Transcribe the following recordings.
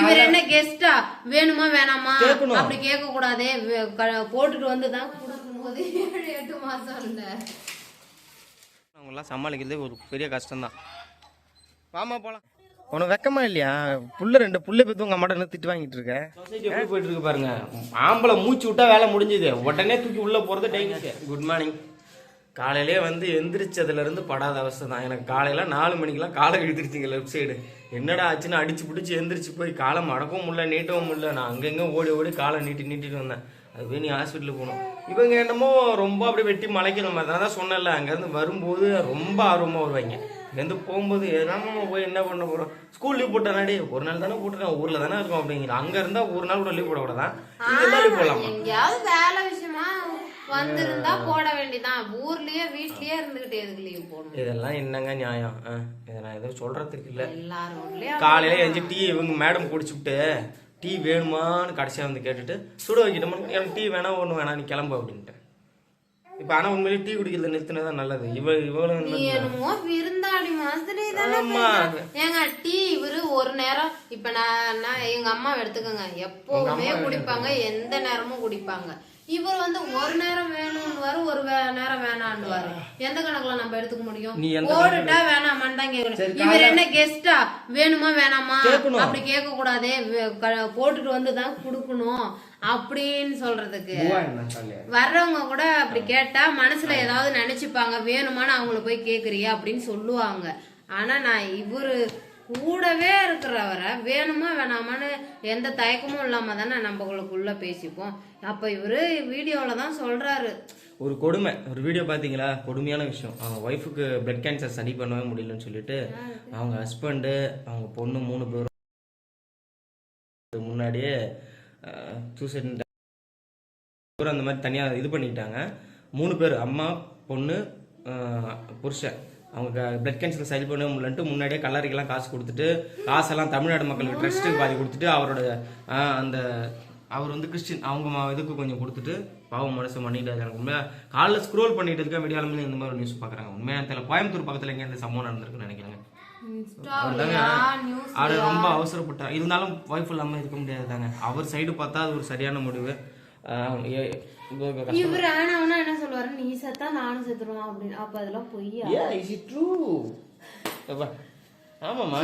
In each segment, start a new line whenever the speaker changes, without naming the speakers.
இவர் என்ன கெஸ்டா வேணுமா வேணாமா அப்படி கேட்க கூடாதே போட்டுட்டு வந்துதான் கொடுக்கும் போது 7-8 மாசம் இல்ல
அவங்கெல்லாம் சமாளிக்கிறது ஒரு பெரிய கஷ்டம்தான். வாமா போலாம். உனக்கு வெக்கமா இல்லையா? ரெண்டு புள்ள பேத்து உங்க அம்மாட்ட திட்டு வாங்கிட்டு இருக்க. சொசைட்டி எப்படி போயிட்டு இருக்கு பாருங்க. ஆம்பளை மூச்சு விட்டா வேலை முடிஞ்சுது, உடனே தூக்கி உள்ள போறது டைம். Good morning. காலையிலே எந்திரிச்சதுலேருந்து படாத அவஸ்தை தான் எனக்கு. காலையில் 4 மணிக்கெலாம் காலை இழுத்துருச்சிங்க லெஃப்ட் சைடு. என்னடா ஆச்சுன்னு அடிச்சு பிடிச்சி எந்திரிச்சு போய் காலை மடக்கவும் முடியல, நீட்டவும் முடியல. நான் அங்கங்கே ஓடி காலை நீட்டிட்டு வந்தேன். அதுவே நீ ஹாஸ்பிட்டலுக்கு போகணும். இவங்க என்னமோ ரொம்ப அப்படியே வெட்டி மலைக்கணும். அதனால தான் சொன்னல, அங்கேருந்து வரும்போது ரொம்ப ஆர்வமாக வருவாங்க. இங்கேருந்து போகும்போது நம்ம போய் என்ன பண்ண போகிறோம், ஸ்கூல் லீவ் போட்டானாடி, ஒரு நாள் தானே போட்டுருக்கேன், ஊரில் தானே இருக்கும் அப்படிங்கிற. அங்கே இருந்தால் ஒரு நாள் கூட லீவ் போடக்கூடாதான், இங்கே தான் லீவ் போடலாமா?
எங்கேயாவது வேலை விஷயமா வந்திருந்தா போட வேண்டியதான். ஊர்லயே வீட்லயே இருந்துகிட்டு எதுக்கு லீவ் போடணும்? இதெல்லாம்
என்னங்க நியாயம்? இதை நான் எதுவும் சொல்றதுக்கு இல்ல.
எல்லாரும்
காலையில எஞ்சி டீ இவங்க மேடம் குடிச்சுட்டு டீ வேணுமான்னு கடைசியா கேட்டுட்டு சுட வைக்கிட்டோம், எனக்கு டீ வேணா ஒண்ணு வேணா நீ கிளம்பு அப்படின்ட்டு. இப்ப ஆனா உண்மையிலேயே டீ குடிக்கிறது நிறுத்தினதான் நல்லது.
என்னமோ விருந்தாடி மாதிரி ஏங்க டீ இவரு ஒரு நேரம். இப்ப நான் எங்க அம்மா எடுத்துக்கோங்க, எப்பவுமே குடிப்பாங்க, எந்த நேரமும் குடிப்பாங்க. இவர் ஒரு நேரம் வேணும்னுவாரு, ஒரு நேரம் வேணான்னுவாரு. எந்த கணக்குல நம்ம எடுத்துக்க முடியும்? போட்டுட்டா வேணாமான்னு தான் கேட்கணும். இவர் என்ன கெஸ்டா வேணுமா வேணாமா அப்படி கேட்க கூடாதே போட்டுட்டு வந்துதான் குடுக்கணும் அப்படின்னு சொல்றதுக்கு. வர்றவங்க கூட அப்படி கேட்டா மனசுல ஏதாவது நினைச்சுப்பாங்க, வேணுமான்னு அவங்கள போய் கேக்குறியா அப்படின்னு சொல்லுவாங்க. ஆனா நான் இவரு கூடவே இருக்கிறவரை வேணுமா வேணாமான்னு எந்த தயக்கமும் இல்லாம தானே நம்மளுக்குள்ள பேசிப்போம். அப்ப இவரு வீடியோல தான் சொல்றாரு.
ஒரு கொடுமை, ஒரு வீடியோ பாத்தீங்களா? கொடுமையான விஷயம். அவங்க ஒய்ஃபுக்கு பிளட் கேன்சர் சரி பண்ணவே முடியலன்னு சொல்லிட்டு அவங்க ஹஸ்பண்டு அவங்க பொண்ணு 3 பேரும் முன்னாடியே சூசைட் அந்த மாதிரி தனியா இது பண்ணிட்டாங்க. 3 பேர், அம்மா பொண்ணு புருஷன். அவங்க பிளட் கேன்சர் சரி பண்ண முடியலன்ட்டு முன்னாடியே கல்லறைக்கெல்லாம் காசு கொடுத்துட்டு, காசெல்லாம் தமிழ்நாடு மக்களுக்கு ட்ரஸ்ட்டுக்கு பாதி கொடுத்துட்டு, அவரோட அவர் கிறிஸ்டின், அவங்க இதுக்கு கொஞ்சம் கொடுத்துட்டு பாவம் மனசு பண்ணிட்டு எனக்கு உண்மையாக காலைல ஸ்க்ரோல் பண்ணிட்டு இருக்க மீடியாலுமே இந்த மாதிரி நியூஸ் பார்க்குறாங்க. உண்மையாக தெரியல, கோயம்புத்தூர் பக்கத்தில் எங்கே இந்த சம்பவம் நடந்திருக்குன்னு நினைக்கிறேங்க. அவர் ரொம்ப அவசரப்பட்டார். இருந்தாலும் ஒய்ஃப் இல்லாமல் இருக்க முடியாது தாங்க. அவர் சைடு பார்த்தா அது ஒரு சரியான முடிவு.
இவர் ஆனவனா என்ன சொல்லுவாரு, நீ செத்தா நானும் செத்துருவான் அப்படின்னு. அப்ப அதெல்லாம் பொய்யா?
Is it true? ஆமாமா,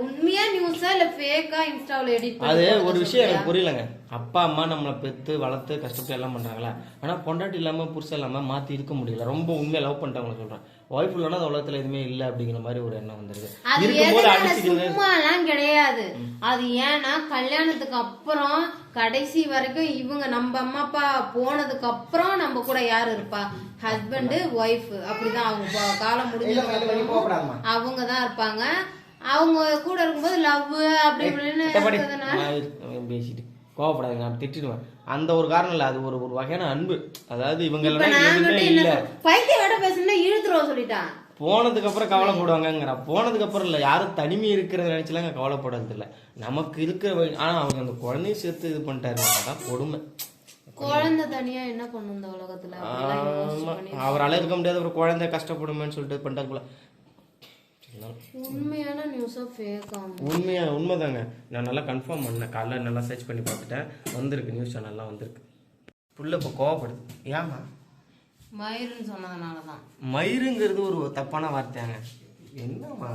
உண்மையா நியூஸா இல்ல ஃபேக்கா இன்ஸ்டால எடிட் பண்ணி?
அது ஒரு விஷயம் எனக்கு புரியலங்க. அப்பா அம்மா நம்மளை பெத்து வளர்த்து கஷ்டப்பட்டு எல்லாம் பண்றாங்களா, ஆனா பொண்டாட்டி இல்லாம புருஷன் இல்லாம மாத்தி இருக்க முடியல. ரொம்ப உண்மையா லவ் பண்ணிட்டவங்க சொல்றேன். ஒய்ஃப் இல்லைன்னா அந்த உலகத்துல எதுவுமே இல்லை அப்படிங்கிற மாதிரி ஒரு எண்ணம் வந்துருது.
சும்மாலாம் கிடையாது. அது ஏன்னா கல்யாணத்துக்கு அப்புறம் கடைசி வரைக்கும் இவங்க நம்ம அம்மா அப்பா போனதுக்கு அப்புறம் நம்ம கூட யாரு இருப்பா? Husband wife. அப்படிதான் அவங்க காலம் முடிஞ்சு அவங்க தான் இருப்பாங்க. அவங்க கூட இருக்கும்போது லவ் அப்படி இப்படின்னு
பேசிட்டு கோவப்படாதுங்க, நான் திட்டிடுவேன். அந்த ஒரு காரணம் இல்ல, அது ஒரு ஒரு வகையான அன்பு. அதாவது இவங்க
பைத்தியோட பேசுனா இழுத்துருவோம் சொல்லிட்டான்.
போனதுக்கு அப்புறம் கவலைப்படுவாங்கங்கிற. போனதுக்கு அப்புறம் இல்ல, யாரும் தனிமை இருக்கிறத நினைச்சுலாம் கவலைப்படுறது இல்ல. நமக்கு இருக்கிற ஆனா அவங்க அந்த குழந்தையும் சேர்த்து இது பண்ணிட்டாரு. அதான் கொடுமை.
குழந்தை தனியா என்ன பண்ணும் இந்த உலகத்துல?
அவரால் இருக்க முடியாது, ஒரு குழந்தை கஷ்டப்படுமேன்னு சொல்லிட்டு பண்ணிட்டாரு.
உண்மையான நியூஸா ஃபேக்கா?
உண்மைதாங்க. நான் நல்லா கன்ஃபார்ம் பண்ணேன். காலைல நல்லா சர்ச் பண்ணி பார்த்துட்டேன். வந்திருக்கு, நியூஸ் சேனல்லாம் வந்திருக்கு. புள்ள இப்போ கோவப்படுது. ஏமா?
மயிருன்னு சொன்னதுனாலதான்.
மயிருங்கிறது ஒரு தப்பான வார்த்தையாங்க. என்னம்மா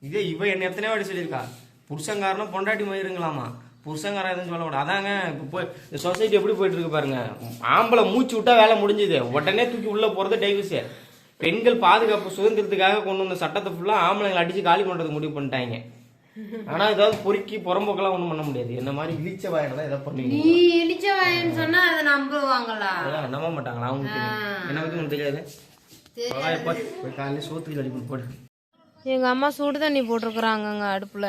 இதே இவ என்ன எத்தனை வாட்டி சொல்லியிருக்கா, புருஷங்காரனும் பொண்டாட்டி மயிருங்களாமா. புருஷங்காரன் எதுவும் சொல்லக்கூடாது. அதாங்க இப்போ போய் இந்த சொசைட்டி எப்படி போயிட்டு இருக்கு பாருங்க. ஆம்பளை மூச்சு விட்டா வேலை முடிஞ்சுது, உடனே தூக்கி உள்ள போறது டைவர்ஸ். பெண்கள் பாதுகாப்பு சுதந்திரத்துக்காக கொண்டு வந்த சட்டத்தை ஃபுல்லா ஆம்பளைங்களை அடிச்சு காலி பண்றது முடிவு பண்ணிட்டாங்க. ஆனா ஏதாவது பொறுக்கி புறம்போக்கெல்லாம் ஒண்ணும் பண்ண முடியாது. என்ன மாதிரி இழிச்ச வாயனை ஏதாவது பண்ணுவீங்க.
நீ இழிச்ச வாயன்னு சொன்னா அதை நம்புவாங்களா?
நம்ப மாட்டாங்களா? அவங்க என்ன பத்தி ஒன்றும் தெரியாது. காலையில சோத்துக்கு அடி போடு.
எங்க அம்மா சுடு தண்ணி போட்டிருக்கிறாங்க அடுப்புல.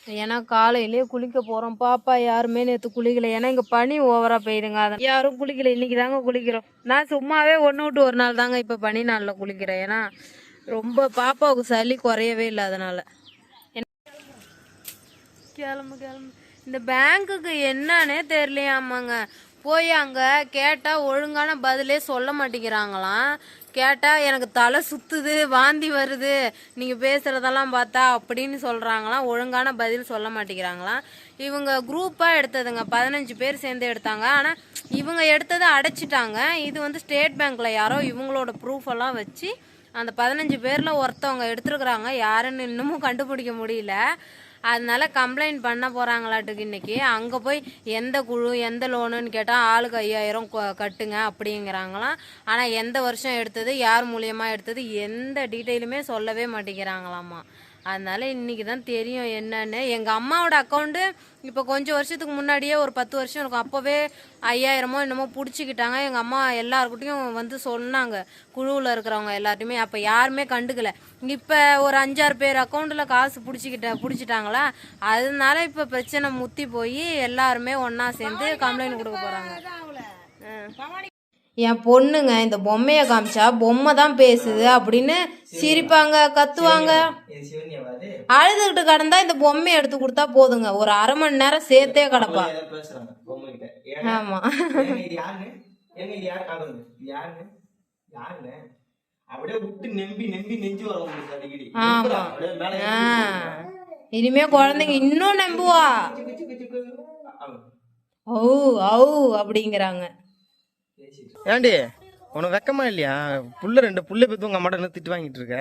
ஏன்னா காலையிலேயே குளிக்க போறோம். பாப்பா யாருமே நேற்று குளிக்கல. ஏன்னா இங்க பனி ஓவரா போயிடுங்க. அதை யாரும் குளிக்கல. இன்னைக்கு தாங்க குளிக்கிறோம். நான் சும்மாவே 1 விட்டு 1 நாள் தாங்க இப்ப பனி நாள்ல குளிக்கிறேன். ஏன்னா ரொம்ப பாப்பாவுக்கு சளி குறையவே இல்லை. அதனால கிளம்பு. இந்த பேங்குக்கு என்னன்னே தெரியலையாமாங்க. போய் அங்கே கேட்டால் ஒழுங்கான பதிலே சொல்ல மாட்டேங்கிறாங்களாம். கேட்டால் எனக்கு தலை சுற்றுது, வாந்தி வருது, நீங்கள் பேசுகிறதெல்லாம் பார்த்தா அப்படின்னு சொல்கிறாங்களாம். ஒழுங்கான பதில் சொல்ல மாட்டேங்கிறாங்களாம். இவங்க குரூப்பாக எடுத்ததுங்க, 15 பேர் சேர்ந்து எடுத்தாங்க. ஆனால் இவங்க எடுத்ததை அடைச்சிட்டாங்க. இது வந்து ஸ்டேட் பேங்க்கில் யாரோ இவங்களோட ப்ரூஃப் எல்லாம் வச்சு அந்த 15 பேரில் ஒருத்தவங்க எடுத்துருக்குறாங்க. யாருன்னு இன்னமும் கண்டுபிடிக்க முடியல. அதனால கம்ப்ளைண்ட் பண்ண போகிறாங்களாட்டுக்கு இன்னைக்கு. அங்கே போய் எந்த குழு எந்த லோனுன்னு கேட்டால் ஆளுக்கு 5000 கட்டுங்க அப்படிங்கிறாங்களாம். ஆனால் எந்த வருஷம் எடுத்தது, யார் மூலியமாக எடுத்தது, எந்த டீட்டெயிலுமே சொல்லவே மாட்டேங்கிறாங்களாம்மா. அதனால இன்னைக்கு தான் தெரியும் என்னன்னு. எங்கள் அம்மாவோட அக்கௌண்ட்டு இப்போ கொஞ்சம் வருஷத்துக்கு முன்னாடியே ஒரு 10 வருஷம் இருக்கும். அப்போவே 5000 என்னமோ பிடிச்சிக்கிட்டாங்க. எங்கள் அம்மா எல்லாருக்கிட்டையும் வந்து சொன்னாங்க, குழுவில் இருக்கிறவங்க எல்லார்ட்டையுமே. அப்போ யாருமே கண்டுக்கல. இப்போ ஒரு 5-6 பேர் அக்கௌண்ட்டில் காசு பிடிச்சிட்டாங்களா, அதனால இப்போ பிரச்சனை முத்தி போய் எல்லாருமே ஒன்றா சேர்ந்து கம்ப்ளைண்ட் கொடுக்க போகிறாங்க. என் பொண்ணுங்க இந்த பொம்மையை காமிச்சா பொம்மை தான் பேசுது அப்படின்னு சிரிப்பாங்க, கத்துவாங்க. அழுதுகிட்டு கிடந்தா இந்த பொம்மையை எடுத்து கொடுத்தா போதுங்க, ஒரு அரை மணி நேரம் சேர்த்தே கிடப்பா. ஆமா, ஆமா. இனிமே குழந்தைங்க இன்னும் நம்புவா. ஓ ஓ அப்படிங்கிறாங்க.
ஏண்டி உனக்கு வெக்கமா இல்லையா? ரெண்டு புள்ள பெத்து உங்க அம்மாட்ட திட்டு வாங்கிட்டு இருக்க.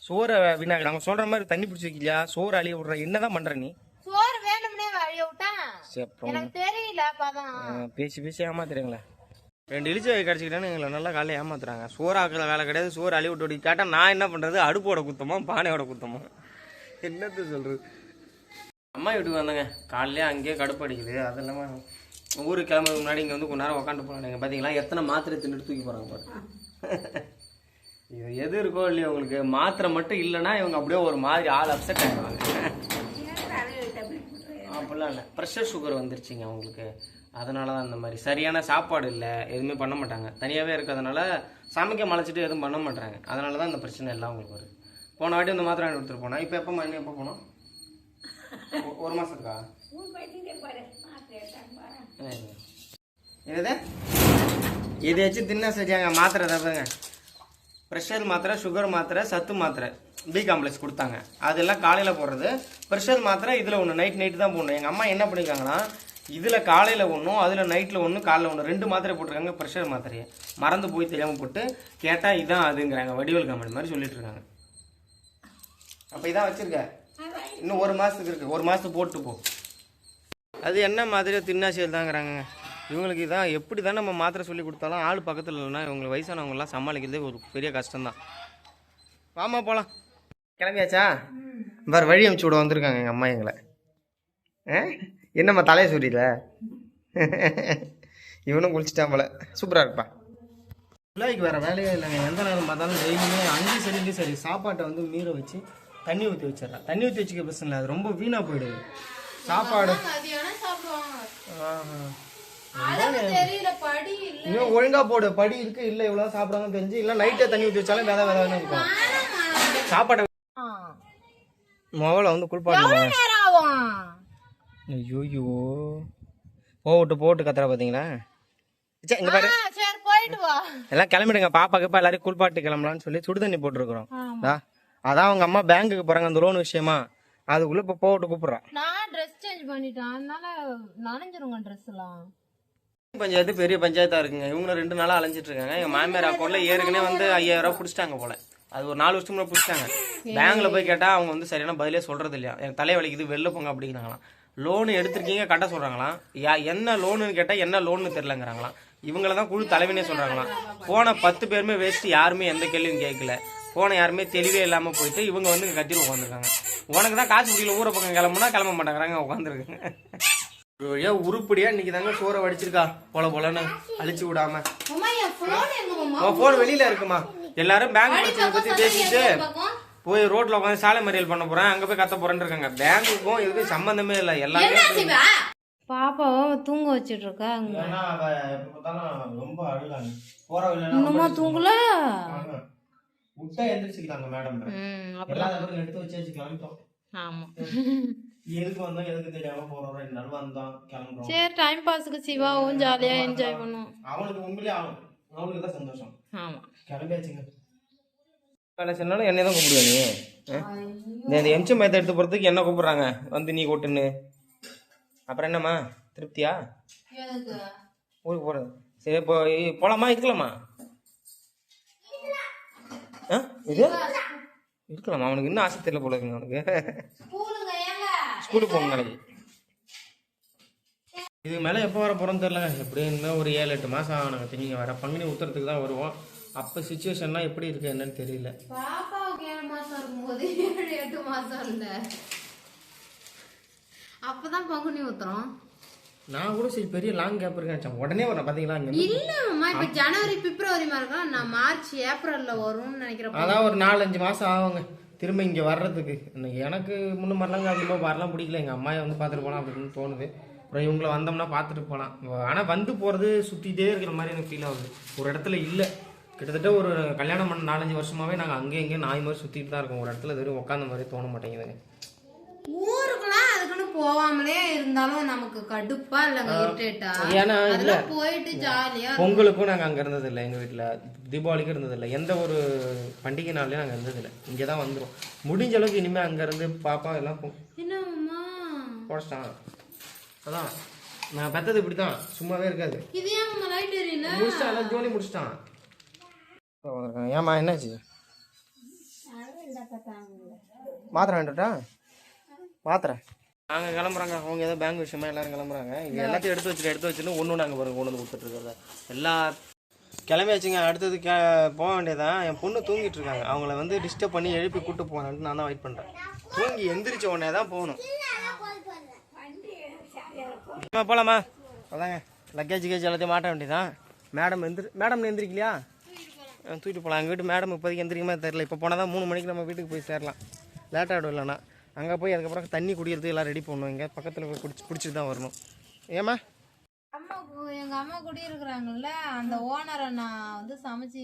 சோற வீணாக அவங்க சொல்ற மாதிரி தண்ணி பிடிச்சி வைக்கலையா? சோறு அழிய விடுற, என்னதான் பண்ற நீ?
சோறு வேணும்னே அழிய விட்டான், எனக்கு தெரியல.
பேசி பேசி ஏமாத்துறீங்களா? 2 இழிச்சு கிடைச்சிக்கிட்டான்னு எங்களை நல்லா காலையில் ஏமாத்துறாங்க. சோறு ஆக்குற வேலை கிடையாது, சோறு அழிய விட்டு கேட்டா நான் என்ன பண்றது? அடுப்போட குத்தமா பானையோட குத்தமா? என்னது சொல்றது? அம்மா வீட்டுக்கு வந்தாங்க, காலையிலே அங்கேயே கடுப்பு அடிக்குது. அது இல்லாமல் ஊருக்கு கிளம்புறதுக்கு முன்னாடி இங்கே வந்து கொஞ்ச நேரம் உட்காந்து போனாங்க. பார்த்தீங்களா எத்தனை மாத்திரை தின்னுட்டு தூக்கி போகிறாங்க பாரு. இது எது இருக்கோ இல்லையோ உங்களுக்கு, மாத்திரை மட்டும் இல்லைன்னா இவங்க அப்படியே ஒரு மாதிரி ஆள் அப்செட் ஆகிடுவாங்க. அப்படிலாம் இல்லை, ப்ரெஷர் சுகர் வந்துருச்சுங்க அவங்களுக்கு. அதனால தான் அந்த மாதிரி. சரியான சாப்பாடு இல்லை, எதுவுமே பண்ண மாட்டாங்க. தனியாகவே இருக்கிறதுனால சமைக்க மலைச்சிட்டு எதுவும் பண்ண மாட்டாங்க. அதனால தான் இந்த பிரச்சனை எல்லாம் அவங்களுக்கு வருது. போன வாட்டி இந்த மாத்திரை எடுத்துகிட்டு போனோம். இப்போ எப்போ இன்னும் எப்போ போனோம்? 1 மாதத்துக்கா? என்னது இதை வச்சு தின்னா சரியாங்க. மாத்திரை தப்புங்க, ப்ரெஷர் மாத்திரை, சுகர் மாத்திரை, சத்து மாத்திரை, பி காம்ப்ளெக்ஸ் கொடுத்தாங்க. அதெல்லாம் காலையில் போடுறது. ப்ரெஷர் மாத்திரை இதில் ஒன்று, நைட்டு தான் போடணும். எங்கள் அம்மா என்ன பண்ணியிருக்காங்கன்னா, இதில் காலையில் ஒன்றும் அதில் நைட்டில் ஒன்று, காலையில் ஒன்று, 2 மாத்திரை போட்டிருக்காங்க. ப்ரெஷர் மாத்திரையை மறந்து போய் தெரியாமல் போட்டு கேட்டால் இதான் அதுங்கிறாங்க. வடிவேல் காமெடி மாதிரி சொல்லிட்டு இருக்காங்க. அப்போ இதான் வச்சுருக்க, இன்னும் 1 மாதத்துக்கு இருக்குது, 1 மாதத்துக்கு போட்டு போ. அது என்ன மாதிரியாக தின்னாசியல் தாங்கிறாங்க இவங்களுக்கு. இதான் எப்படி தான் நம்ம மாத்திரை சொல்லி கொடுத்தாலும் ஆள் பக்கத்தில் இல்லைன்னா இவங்களுக்கு வயசானவங்களாம் சமாளிக்கிறதே ஒரு பெரிய கஷ்டம்தான். வாமா போகலாம். கிளம்பியாச்சா? வேறு வழி அமுச்சு விட வந்திருக்காங்க எங்கள் அம்மா எங்களை. என்னம்மா தலையை சொல்லிடல? இவனும் குளிச்சுட்டான் போல. சூப்பராக இருப்பா. பிள்ளைக்கு வேறு வேலையே இல்லைங்க. எந்த நேரம் பார்த்தாலும் டெய்லியுமே அங்கேயும் சரி சாப்பாட்டை வந்து மீற வச்சு தண்ணி ஊற்றி வச்சிடறேன். தண்ணி ஊற்றி வச்சுக்க பிரச்சனை இல்லை, அது ரொம்ப வீணாக போயிடுது சாப்பாடு. இன்னும் ஒழுங்கா போடு, படி இருக்கு இல்ல இவ்வளவு சாப்பிடாம தெரிஞ்சு இல்ல நைட்டே தண்ணி ஊற்றி வச்சாலும் வேலை வேலை இருக்கும். சாப்பாடு மொபைல வந்து குளிப்பாட்டு. ஐயோ போட்டு கத்துறா பாத்தீங்களா? இங்க பாரு, எல்லாம் கிளம்பிடுங்க. பாப்பாக்கு எல்லாரையும் குளிப்பாட்டு கிளம்பலான்னு சொல்லி சுடு தண்ணி போட்டுருக்குறோம். அதான் அவங்க அம்மா பேங்குக்கு போறாங்க அந்த லோன் விஷயமா. அதுக்குள்ள இப்ப போட்டு கூப்பிடுறான்.
நான் ட்ரெஸ் சேஞ்ச் பண்ணிட்டேன், அதனால நனைஞ்சிருங்க ட்ரெஸ் எல்லாம்.
பஞ்சாயத்து பெரிய பஞ்சாயத்தா இருக்குங்க. இவங்க 2 நாளா அலைஞ்சிட்டு இருக்காங்க. எங்க மாமியார் அக்கௌண்ட்ல ஏற்கனவே வந்து 5000 ரூபாய் பிடிச்சிட்டாங்க போல. அது ஒரு 4 வருஷத்துக்கு முன்னாடி பிடிச்சிட்டாங்க. பேங்க்ல போய் கேட்டா அவங்க வந்து சரியான பதிலே சொல்றது இல்லையா. எனக்கு தலை வலிக்குது வெளில போங்க அப்படிங்கிறாங்களாம். லோன் எடுத்திருக்கீங்க கட்ட சொல்றாங்களாம். என்ன லோனுன்னு கேட்டா என்ன லோன்னு தெரியலங்கிறாங்களாம். இவங்கள தான் குழு தலைவனே சொல்றாங்களாம். போன 10 பேருமே வேஸ்ட், யாருமே எந்த கேள்வியும் கேட்கல. போன யாருமே தெளிவே இல்லாம போயிட்டு இவங்க வந்து கட்டிட்டு உட்காந்துருக்காங்க. உனக்கு தான் காசு முடியல, ஊரை பக்கம் கிளம்புனா கிளம்ப மாட்டேங்கிறாங்க, உட்காந்துருக்காங்க. ஒரு வழியா உருப்படியா இன்னைக்கு தாங்க சோறை வடிச்சிருக்கா போலன்னு அழிச்சு விடாம. போன் வெளியில இருக்குமா? எல்லாரும் பேங்க் பிரச்சனை பத்தி பேசிட்டு போய் ரோட்ல உட்காந்து சாலை மறியல் பண்ண போறேன், அங்க போய் கத்த போறேன்னு இருக்காங்க. பேங்குக்கும் இதுக்கும் சம்பந்தமே இல்லை. எல்லாரும்
பாப்பாவை தூங்க வச்சிட்டு இருக்கா.
ரொம்ப அழுகாங்க.
இன்னுமா தூங்கல?
விட்டா எந்திரிச்சுக்கலாங்க மேடம். எல்லா எடுத்து வச்சு கிளம்பிட்டோம்.
ஆமா
எதுக்கு வந்தோம் எதுக்கு தெரியாம போறோம், 2 நாள் வந்தோம் கிளம்புறோம்.
சரி டைம் பாஸுக்கு சிவாவும் ஜாலியா என்ஜாய் பண்ணுவோம்.
அவனுக்கு உண்மையிலே அவனுக்கு தான் சந்தோஷம்.
ஆமா
கிளம்பியாச்சுங்க. வேலை சொன்னாலும் என்னை தான் கூப்பிடுவா நீ. இந்த எம்சி மயத்தை எடுத்து போறதுக்கு என்ன கூப்பிடுறாங்க, வந்து நீ கூட்டுன்னு. அப்புறம் என்னம்மா திருப்தியா ஊருக்கு போறது? சரி இப்போ போலாமா இருக்கலாமா? இது இருக்கலாமா? அவனுக்கு இன்னும் ஆசை தெரியல போல இருக்குங்க அவனுக்கு. ஸ்கூலுக்கு போகணும் நாளைக்கு. இதுக்கு மேலே எப்போ வர போகிறோன்னு தெரியலங்க. எப்படி இன்னும் ஒரு 7-8 மாதம் ஆகணுங்க. திங்க வர பங்குனி உத்தரத்துக்கு தான் வருவோம். அப்போ சுச்சுவேஷன்லாம் எப்படி இருக்கு என்னன்னு தெரியல.
பாப்பாவுக்கு 7 மாசம் இருக்கும்போது 7-8 மாசம் இல்ல, அப்பதான் பங்குனி உத்தரம்.
நான் கூட சரி பெரிய லாங் கேப் இருக்கேன் உடனே வரேன் பாத்தீங்களா?
இல்லம்மா இப்ப ஜனவரி பிப்ரவரி மாதிரி இருக்கலாம், நான் மார்ச் ஏப்ரல்ல வரும்னு நினைக்கிறேன்.
அதான் ஒரு 4-5 மாசம் ஆகுங்க திரும்ப இங்க வர்றதுக்கு. எனக்கு முன்ன மாதிரிலாம் அதிகமாக வரலாம் பிடிக்கல. எங்க அம்மாயை வந்து பார்த்துட்டு போகலாம் அப்படின்னு தோணுது. அப்புறம் இவங்களை வந்தோம்னா பார்த்துட்டு போகலாம். ஆனால் வந்து போகிறது சுற்றிட்டே இருக்கிற மாதிரி எனக்கு ஃபீல் ஆகுது. ஒரு இடத்துல இல்லை. கிட்டத்தட்ட ஒரு கல்யாணம் பண்ண 4-5 வருஷமாவே நாங்கள் அங்கேயும் இங்கேயும் நாய் மாதிரி சுற்றிட்டு தான் இருக்கோம். ஒரு இடத்துல வெறும் உட்காந்த மாதிரி தோண மாட்டேங்குதுங்க.
ஊருக்குலாம் அதுக்குன்னு போவாமலே இருந்தாலும் நமக்கு கடுப்பா இல்லைங்க, இரிட்டேட்டா.
ஏன்னா இல்லை
போயிட்டு ஜாலியா
பொங்கலுக்கும் நாங்கள் அங்கே இருந்தது இல்லை, எங்கள் வீட்டில் தீபாவளிக்கும் இருந்ததில்லை, எந்த ஒரு பண்டிகை நாள்லையும் நாங்கள் இருந்ததில்லை. இங்கே தான் வந்துடும். முடிஞ்ச அளவுக்கு இனிமேல் அங்கேருந்து பாப்பா எல்லாம்
என்னம்மா
போடச்சிட்டான். அதான் நான் பெற்றது இப்படி தான், சும்மாவே இருக்காது.
இது ஏன் லைட் எரியல?
முடிச்சிட்டான், எல்லாம் ஜோலி முடிச்சிட்டான். ஏமா என்னாச்சு? மாத்திரை வேண்டட்டா? மாத்திரை நாங்கள் கிளம்புறாங்க. அவங்க ஏதோ பேங்க் விஷயமா எல்லாரும் கிளம்புறாங்க. இது எல்லாத்தையும் எடுத்து வச்சுன்னு ஒன்று நாங்கள் பாருங்க கொண்டு வந்து கொடுத்துட்ருக்கறத எல்லா கிளம்பியாச்சுங்க. அடுத்தது போக வேண்டியதான். என் பொண்ணு தூங்கிட்டு இருக்காங்க. அவங்கள வந்து டிஸ்டர்ப் பண்ணி எழுப்பி கூட்டு போகலான்ட்டு நான் தான் வெயிட் பண்ணுறேன். தூங்கி எந்திரிச்ச உடனே தான் போகணும். போகலாமா? அதாங்க லக்கேஜ் எல்லாத்தையும் மாட்ட வேண்டியதான். மேடம் எந்திரிக்கலையா? தூக்கிட்டு போகலாம். எங்கள் வீட்டு மேடம் இப்போதைக்கு எந்திரிக்குமா தெரியல. இப்போ போனால் தான் 3 மணிக்கு நம்ம வீட்டுக்கு போய் சேரலாம். லேட்டாகிடும். இல்லைன்னா அங்கே போய் அதுக்கப்புறம் தண்ணி குடிக்கிறது எல்லாம் ரெடி பண்ணணும். இங்கே பக்கத்தில் போய் பிடிச்சிட்டு தான் வரணும். ஏமா
எங்க அம்மா குடியிருக்கிறாங்கல்ல, அந்த ஓனரை நான் வந்து சமைச்சு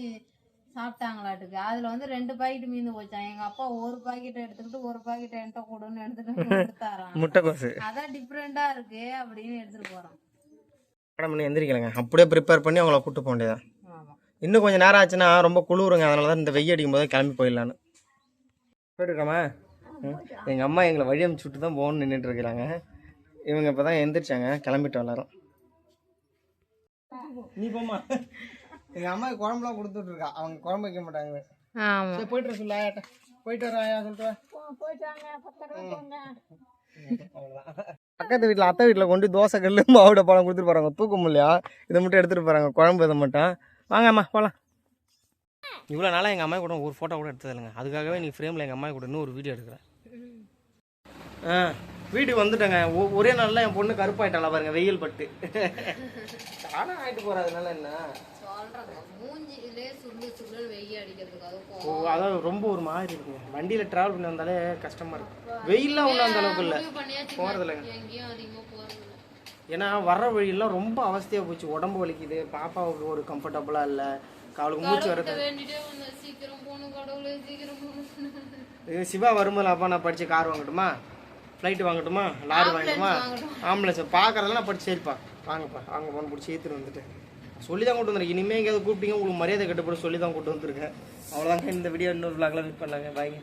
சாப்பிட்டாங்களாட்டுக்கு. அதுல வந்து 2 பாக்கெட் மீந்து போச்சான். எங்க அப்பா ஒரு பாக்கெட் எடுத்துக்கிட்டு ஒரு பாக்கெட் என்கிட்ட கொடுன்னு எடுத்துட்டு கொடுத்தாராம்.
முட்டைக்கோசு
அதான் டிஃப்ரெண்டா இருக்கு அப்படின்னு எடுத்துட்டு போறோம்.
மேடம் எந்திரிக்கலைங்க. அப்படியே ப்ரிப்பேர் பண்ணி அவங்கள கூட்டு போக வேண்டியதான். இன்னும் கொஞ்சம் நேரம் ஆச்சுன்னா ரொம்ப குளிருங்க. அதனால தான் இந்த வெய்ய அடிக்கும் போது கிளம்பி போயிடலான்னு போயிட்டுருக்காமா. எங்கள் அம்மா எங்களை வழி அனுப்பிச்சு விட்டு தான் போகணும்னு நின்றுட்டு இருக்கிறாங்க. இவங்க இப்போ தான் எந்திரிச்சாங்க, கிளம்பிட்டோம் எல்லாரும். நீ போமா. எங்கள் அம்மாவுக்கு குழம்புலாம் கொடுத்துட்ருக்கா. அவங்க குழம்பு வைக்க மாட்டாங்க. சரி போயிட்டு சொல்லு ஆயாட்ட. போயிட்டு வரேன் ஆயா சொல்லிட்டு. பக்கத்து வீட்டில் அத்தை வீட்டில் கொண்டு தோசை கல் மாவுட பழம் கொடுத்துட்டு போகிறாங்க. தூக்க முடியா இதை மட்டும் எடுத்துகிட்டு போகிறாங்க, குழம்பு இதை மட்டும். வாங்கம்மா போகலாம். இவ்வளோ நாளாக எங்கள் அம்மா கூட ஒரு ஃபோட்டோ கூட எடுத்தது இல்லைங்க. அதுக்காகவே நீ ஃப்ரேமில் எங்கள் அம்மா கூட இன்னும் ஒரு வீடியோ எடுக்கிறேன். வீட்டுக்கு வந்துட்டேங்க. ஒரே நாளில் என் பொண்ணு கருப்பாயிட்டாளா பாருங்க, வெயில் பட்டு. ஆனால் ஆகிட்டு போகிறதுனால என்ன அதாவது ரொம்ப ஒரு மாதிரி இருக்குங்க. வண்டியில் ட்ராவல் பண்ணி வந்தாலே கஷ்டமாக இருக்கும். வெயில்லாம் ஒன்றும் அந்த அளவுக்கு இல்லை, போகிறதில்லைங்க. ஏன்னா வர்ற வழியெல்லாம் ரொம்ப அவஸ்தையாக போச்சு. உடம்பு வலிக்குது, பாப்பாவுக்கு ஒரு கம்ஃபர்டபுளாக இல்லை, அவளுக்கு மூச்சு வரது. சிவா வரும்போது அப்பா நான் படிச்சு கார் வாங்கட்டுமா, ஃப்ளைட்டு வாங்கட்டுமா, லாரி வாங்கட்டுமா, ஆம்புலன்ஸ் பார்க்கறதெல்லாம் நான் படிச்சு சரிப்பா வாங்கப்பா வாங்க போன பிடிச்சி ஏற்றுட்டு வந்துட்டு சொல்லி தான் கூட்டு வந்துருக்கேன். இனிமேல் எங்கேயாவது கூப்பிட்டீங்க உங்களுக்கு மரியாதை கட்டுப்பட சொல்லி தான் கூட்டு வந்துருக்கேன். அவ்வளோதாங்க. இந்த வீடியோ இன்னொரு விளாக்லாம் மீட் பண்ணலாங்க. பாய்ங்க.